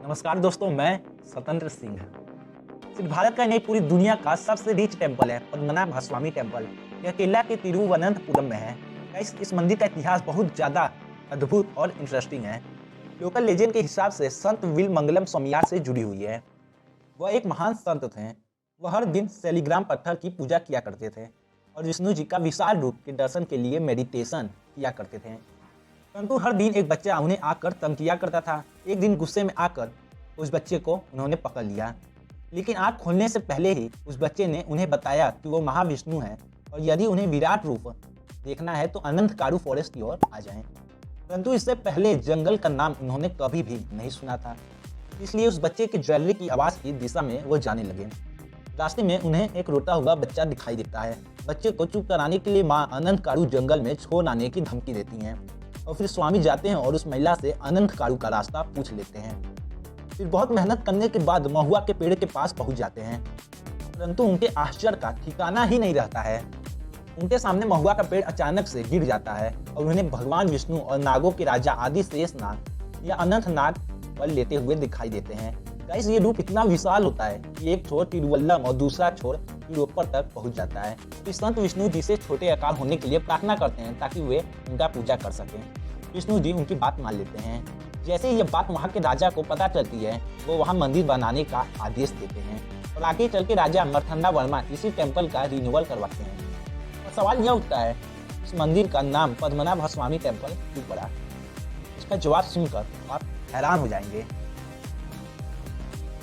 नमस्कार दोस्तों, मैं स्वतंत्र सिंह। सिर्फ भारत का नहीं, पूरी दुनिया का सबसे रिच टेम्पल है पद्मनाभ स्वामी टेम्पल। यह केरला के तिरुवनंतपुरम में है। इस मंदिर का इतिहास बहुत ज़्यादा अद्भुत और इंटरेस्टिंग है। लोकल लेजेंड के हिसाब से संत विल मंगलम स्वामियार से जुड़ी हुई है। वह एक महान संत थे। वह हर दिन सैलिग्राम पत्थर की पूजा किया करते थे और विष्णु जी का विशाल रूप के दर्शन के लिए मेडिटेशन किया करते थे। परंतु हर दिन एक बच्चा उन्हें आकर तंग किया करता था। एक दिन गुस्से में आकर उस बच्चे को उन्होंने पकड़ लिया, लेकिन आँख खोलने से पहले ही उस बच्चे ने उन्हें बताया कि वो महाविष्णु हैं और यदि उन्हें विराट रूप देखना है तो अनंत कारू फॉरेस्ट की ओर आ जाएं। परंतु इससे पहले जंगल का नाम उन्होंने कभी भी नहीं सुना था, इसलिए उस बच्चे की ज्वेलरी की आवाज़ की दिशा में वो जाने लगे। रास्ते में उन्हें एक रोता हुआ बच्चा दिखाई देता है। बच्चे को चुप कराने के लिए माँ अनंत कारू जंगल में छोड़ आने की धमकी देती हैं और फिर स्वामी जाते हैं और उस महिला से अनंत कारू का रास्ता पूछ लेते हैं। फिर बहुत मेहनत करने के बाद महुआ के पेड़ के पास पहुंच जाते हैं, परंतु उनके आश्चर्य का ठिकाना ही नहीं रहता है। उनके सामने महुआ का पेड़ अचानक से गिर जाता है और उन्हें भगवान विष्णु और नागों के राजा आदि शेष नाग या अनंत नाग बल लेते हुए दिखाई देते हैं। गाइस, ये रूप इतना विशाल होता है कि एक छोर तिरुवल्लम और दूसरा छोर यूरोपर तक पहुंच जाता है। तो संत विष्णु जी से छोटे आकार होने के लिए प्रार्थना करते हैं ताकि वे उनका पूजा कर सकें। विष्णु जी उनकी बात मान लेते हैं। जैसे ही ये बात वहाँ के राजा को पता चलती है, वो वहाँ मंदिर बनाने का आदेश देते हैं और आगे चल के राजा मर्तंडा वर्मा इसी टेम्पल का रिन्यूअल करवाते हैं। और सवाल यह उठता है, इस मंदिर का नाम पद्मनाभ स्वामी टेम्पल क्यों पड़ा? इसका जवाब सुनकर आप हैरान हो जाएंगे।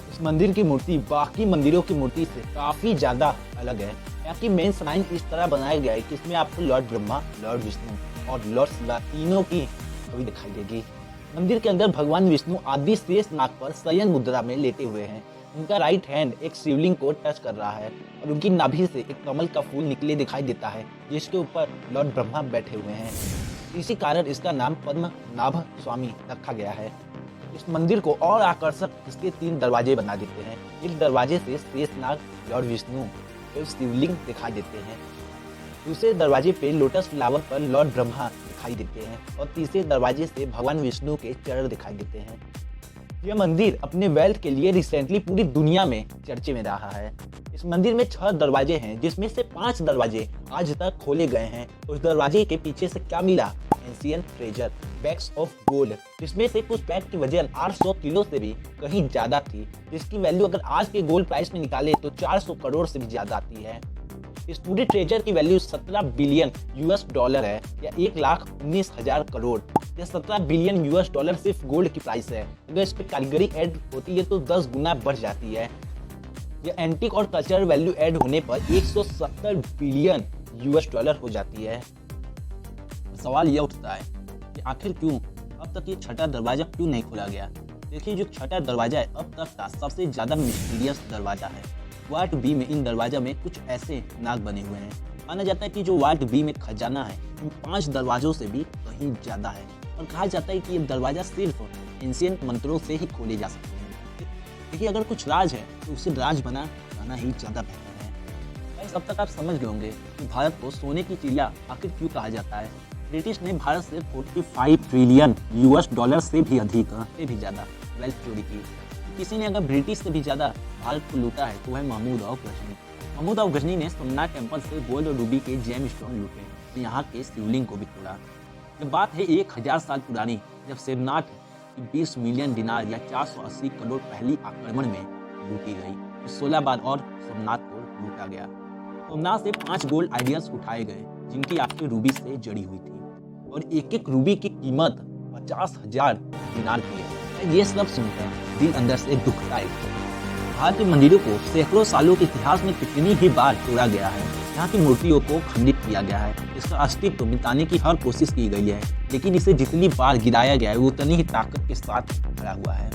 इस मंदिर की मूर्ति बाकी मंदिरों की मूर्ति से काफी ज्यादा अलग है। यहाँ की मेन श्राइन इस तरह बनाया गया है कि इसमें आपको लॉर्ड ब्रह्मा, लॉर्ड विष्णु और लॉर्ड शिवा तीनों की छवि दिखाई देगी। मंदिर के अंदर भगवान विष्णु आदि शेष नाग पर शयन मुद्रा में लेटे हुए हैं। उनका राइट हैंड एक शिवलिंग को टच कर रहा है और उनकी नाभि से एक कमल का फूल निकले दिखाई देता है, जिसके ऊपर लॉर्ड ब्रह्मा बैठे हुए हैं। इसी कारण इसका नाम पद्मनाभ स्वामी रखा गया है। इस मंदिर को और आकर्षक इसके 3 दरवाजे बना देते हैं। एक दरवाजे से शेषनाग, लॉर्ड विष्णु और शिवलिंग दिखाई देते हैं। दूसरे दरवाजे पे लोटस फ्लावर पर लॉर्ड ब्रह्मा दिखाई देते हैं और तीसरे दरवाजे से भगवान विष्णु के चरण दिखाई देते हैं। यह मंदिर अपने वेल्थ के लिए रिसेंटली पूरी दुनिया में चर्चे में रहा है। इस मंदिर में 6 दरवाजे हैं, जिसमें से 5 दरवाजे आज तक खोले गए हैं। उस दरवाजे के पीछे से क्या मिला? Ancient treasure, bags of gold, जिसमें से कुछ बैग की वजन 800 किलो से भी कहीं ज्यादा थी, जिसकी वैल्यू अगर आज के गोल्ड प्राइस में निकाले तो 400 करोड़ से भी ज्यादा आती है। इस पूरे ट्रेजर की वैल्यू 17 बिलियन यूएस डॉलर है या 1,19,000 करोड़। यह 17 बिलियन यूएस डॉलर सिर्फ गोल्ड की प्राइस है। अगर इस पर कारीगरी ऐड होती है तो 10 गुना बढ़ जाती है। यह एंटीक और कल्चरल वैल्यू ऐड होने पर 170 बिलियन यूएस डॉलर हो जाती है। सवाल यह उठता है कि आखिर क्यों अब तक ये छठा दरवाजा क्यों नहीं खोला गया? देखिए, जो छठा दरवाजा है अब तक का सबसे ज्यादा मिस्टीरियस दरवाजा है। वार्ड बी में इन दरवाजा में कुछ ऐसे नाग बने हुए हैं। माना जाता है कि जो वार्ड बी में खजाना है इन 5 दरवाजों से भी कहीं ज्यादा है और कहा जाता है कि ये दरवाजा सिर्फ एंशिएंट मंत्रों से ही खोले जा सकते हैं। देखिए, अगर कुछ राज है तो उसे राज बनाना ही ज्यादा बेहतर है। अब तक आप समझ गए होंगे कि भारत को सोने की चिड़िया आखिर क्यों कहा जाता है। ब्रिटिश ने भारत से 45 ट्रिलियन यूएस डॉलर से भी अधिक से भी ज्यादा वेल्थ चोरी की। किसी ने अगर ब्रिटिश से भी ज्यादा भारत को लूटा है तो वह महमूद ऑफ गजनी। महमूद ऑफ गजनी ने सोमनाथ टेम्पल से गोल्ड और रूबी के जेम स्टोन लूटे, यहाँ के शिवलिंग को भी तोड़ा। ये बात है 1000 साल पुरानी, जब सोमनाथ 20 मिलियन दिनार या 480 करोड़ पहली आक्रमण में लूटी गई। 16 बार और सोमनाथ को लूटा गया। सोमनाथ से 5 गोल्ड आइडियल्स उठाए गए, जिनकी आंखें रूबी से जड़ी हुई थी और एक रूबी की कीमत 50,000 दिनार की है। ये सब सुनकर दिल अंदर से दुखता है। भारत के मंदिरों को सैकड़ों सालों के इतिहास में कितनी ही बार तोड़ा गया है। यहाँ की मूर्तियों को खंडित किया गया है, इसका अस्तित्व मिटाने की हर कोशिश की गई है, लेकिन इसे जितनी बार गिराया गया है वो उतनी ही ताकत के साथ खड़ा हुआ है।